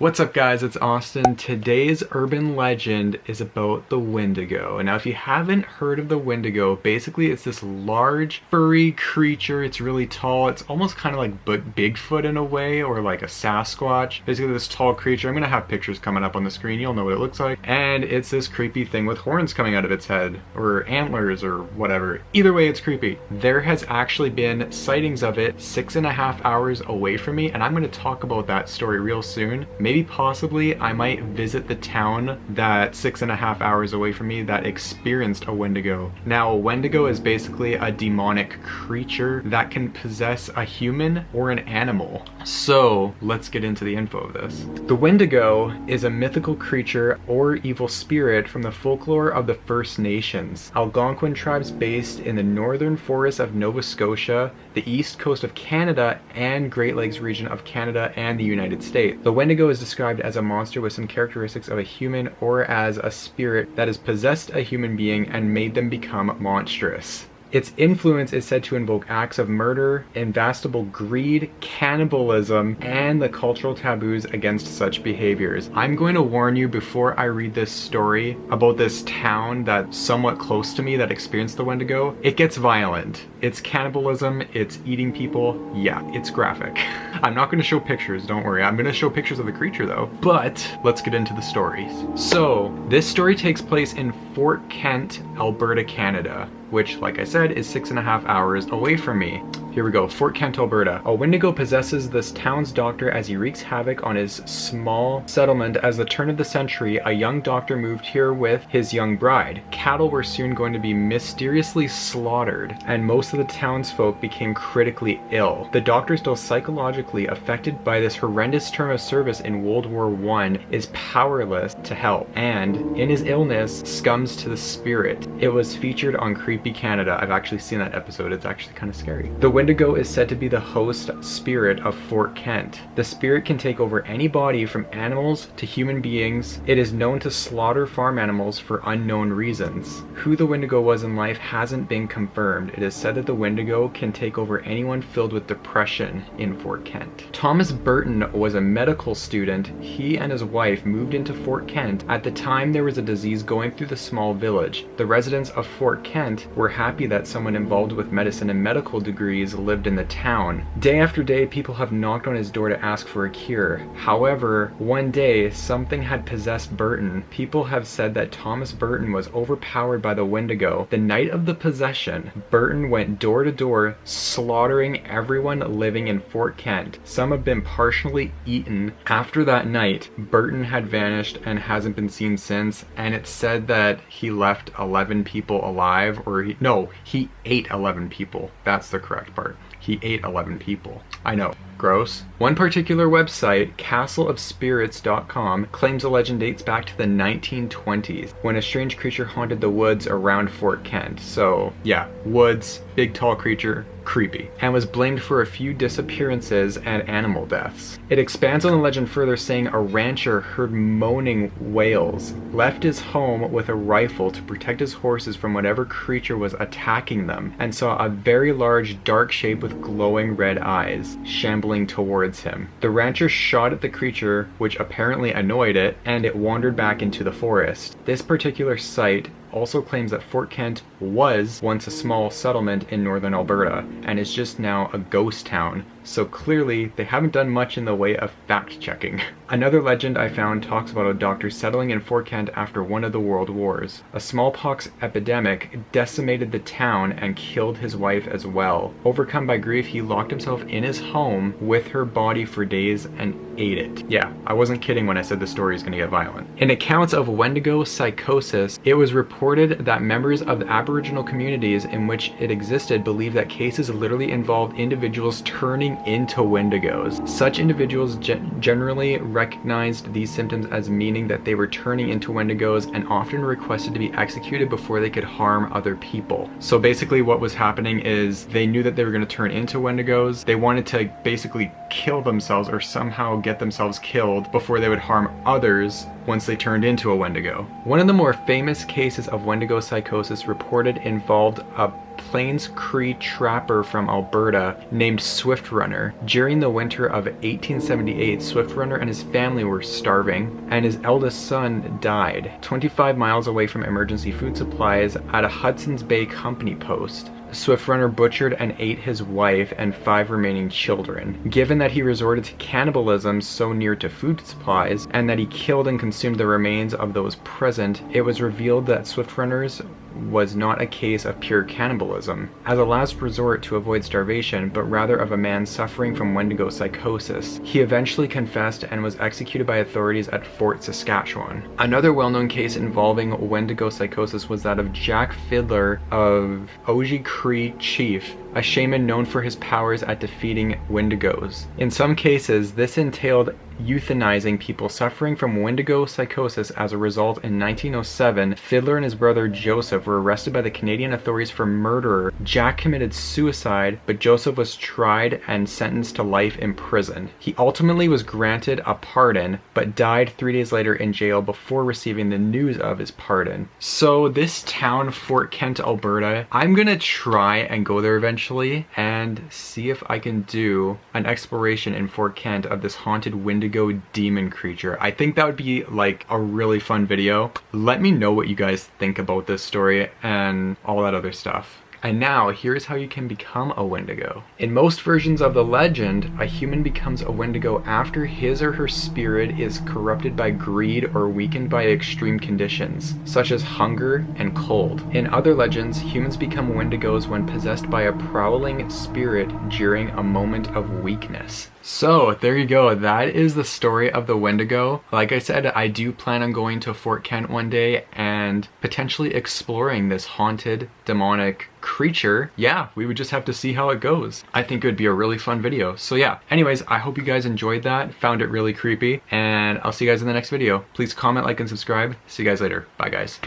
What's up guys, it's Austin. Today's urban legend is about the Wendigo. Now if you haven't heard of the Wendigo, basically it's this large furry creature. It's really tall. It's almost kind of like Bigfoot in a way, or like a Sasquatch. Basically this tall creature. I'm gonna have pictures coming up on the screen. You'll know what it looks like. And it's this creepy thing with horns coming out of its head, or antlers, or whatever. Either way, it's creepy. There has actually been sightings of it 6.5 hours away from me, and I'm gonna talk about that story real soon. Maybe possibly I might visit the town that 6.5 hours away from me that experienced a Wendigo. Now a Wendigo is basically a demonic creature that can possess a human or an animal. So let's get into the info of this. The Wendigo is a mythical creature or evil spirit from the folklore of the First Nations, Algonquin tribes based in the northern forests of Nova Scotia, the east coast of Canada, and Great Lakes region of Canada and the United States. The Wendigo is described as a monster with some characteristics of a human, or as a spirit that has possessed a human being and made them become monstrous. Its influence is said to invoke acts of murder, invasible greed, cannibalism, and the cultural taboos against such behaviors. I'm going to warn you before I read this story about this town that's somewhat close to me that experienced the Wendigo. It gets violent. It's cannibalism, it's eating people. Yeah, it's graphic. I'm not going to show pictures, don't worry. I'm going to show pictures of the creature though. But let's get into the stories. So this story takes place in Fort Kent, Alberta, Canada, which, like I said, is 6.5 hours away from me. Here we go, Fort Kent, Alberta. A Wendigo possesses this town's doctor as he wreaks havoc on his small settlement. As the turn of the century, a young doctor moved here with his young bride. Cattle were soon going to be mysteriously slaughtered, and most of the townsfolk became critically ill. The doctor, still psychologically affected by this horrendous term of service in World War I, is powerless to help, and in his illness succumbs to the spirit. It was featured on Creepy Canada. I've actually seen that episode. It's actually kind of scary. The Wendigo is said to be the host spirit of Fort Kent. The spirit can take over any body, from animals to human beings. It is known to slaughter farm animals for unknown reasons. Who the Wendigo was in life hasn't been confirmed. It is said that the Wendigo can take over anyone filled with depression in Fort Kent. Thomas Burton was a medical student. He and his wife moved into Fort Kent. At the time, there was a disease going through the small village. The residents of Fort Kent were happy that someone involved with medicine and medical degrees lived in the town. Day after day, people have knocked on his door to ask for a cure. However, one day, something had possessed Burton. People have said that Thomas Burton was overpowered by the Wendigo. The night of the possession, Burton went door to door, slaughtering everyone living in Fort Kent. Some have been partially eaten. After that night, Burton had vanished and hasn't been seen since, and it's said that he left 11 people alive, or he ate 11 people. That's the correct part. He ate 11 people. I know, gross. One particular website, castleofspirits.com, claims the legend dates back to the 1920s, when a strange creature haunted the woods around Fort Kent. So yeah, woods, big tall creature, creepy, and was blamed for a few disappearances and animal deaths. It expands on the legend further, saying a rancher heard moaning wails, left his home with a rifle to protect his horses from whatever creature was attacking them, and saw a very large dark shape with glowing red eyes shambling towards him. The rancher shot at the creature, which apparently annoyed it, and it wandered back into the forest. This particular site also claims that Fort Kent was once a small settlement in northern Alberta and is just now a ghost town. So clearly they haven't done much in the way of fact checking. Another legend I found talks about a doctor settling in Fort Kent after one of the world wars. A smallpox epidemic decimated the town and killed his wife as well. Overcome by grief, he locked himself in his home with her body for days and ate it. Yeah, I wasn't kidding when I said the story is going to get violent. In accounts of Wendigo psychosis, it was reported that members of the Aboriginal communities in which it existed believed that cases literally involved individuals turning into Wendigos. Such individuals generally recognized these symptoms as meaning that they were turning into Wendigos, and often requested to be executed before they could harm other people. So basically what was happening is they knew that they were going to turn into Wendigos. They wanted to basically kill themselves or somehow get themselves killed before they would harm others once they turned into a Wendigo. One of the more famous cases of Wendigo psychosis reported involved a Plains Cree trapper from Alberta named Swift Runner. During the winter of 1878, Swift Runner and his family were starving, and his eldest son died 25 miles away from emergency food supplies at a Hudson's Bay Company post. Swift Runner butchered and ate his wife and 5 remaining children. Given that he resorted to cannibalism so near to food supplies, and that he killed and consumed the remains of those present, it was revealed that Swift Runner's was not a case of pure cannibalism, as a last resort to avoid starvation, but rather of a man suffering from Wendigo psychosis. He eventually confessed and was executed by authorities at Fort Saskatchewan. Another well-known case involving Wendigo psychosis was that of Jack Fiddler of Oji Cree Chief, a shaman known for his powers at defeating Wendigos. In some cases, this entailed euthanizing people suffering from Wendigo psychosis. As a result, in 1907, Fiddler and his brother Joseph were arrested by the Canadian authorities for murder. Jack committed suicide, but Joseph was tried and sentenced to life in prison. He ultimately was granted a pardon, but died 3 days later in jail before receiving the news of his pardon. So this town, Fort Kent, Alberta, I'm gonna try and go there eventually and see if I can do an exploration in Fort Kent of this haunted Wendigo demon creature. I think that would be like a really fun video. Let me know what you guys think about this story and all that other stuff. And now, here's how you can become a Wendigo. In most versions of the legend, a human becomes a Wendigo after his or her spirit is corrupted by greed or weakened by extreme conditions, such as hunger and cold. In other legends, humans become Wendigos when possessed by a prowling spirit during a moment of weakness. So there you go, that is the story of the Wendigo. Like I said, I do plan on going to Fort Kent one day and potentially exploring this haunted, demonic creature. Yeah, we would just have to see how it goes. I think it would be a really fun video. So yeah, anyways, I hope you guys enjoyed that, found it really creepy, and I'll see you guys in the next video. Please comment, like, and subscribe. See you guys later. Bye guys.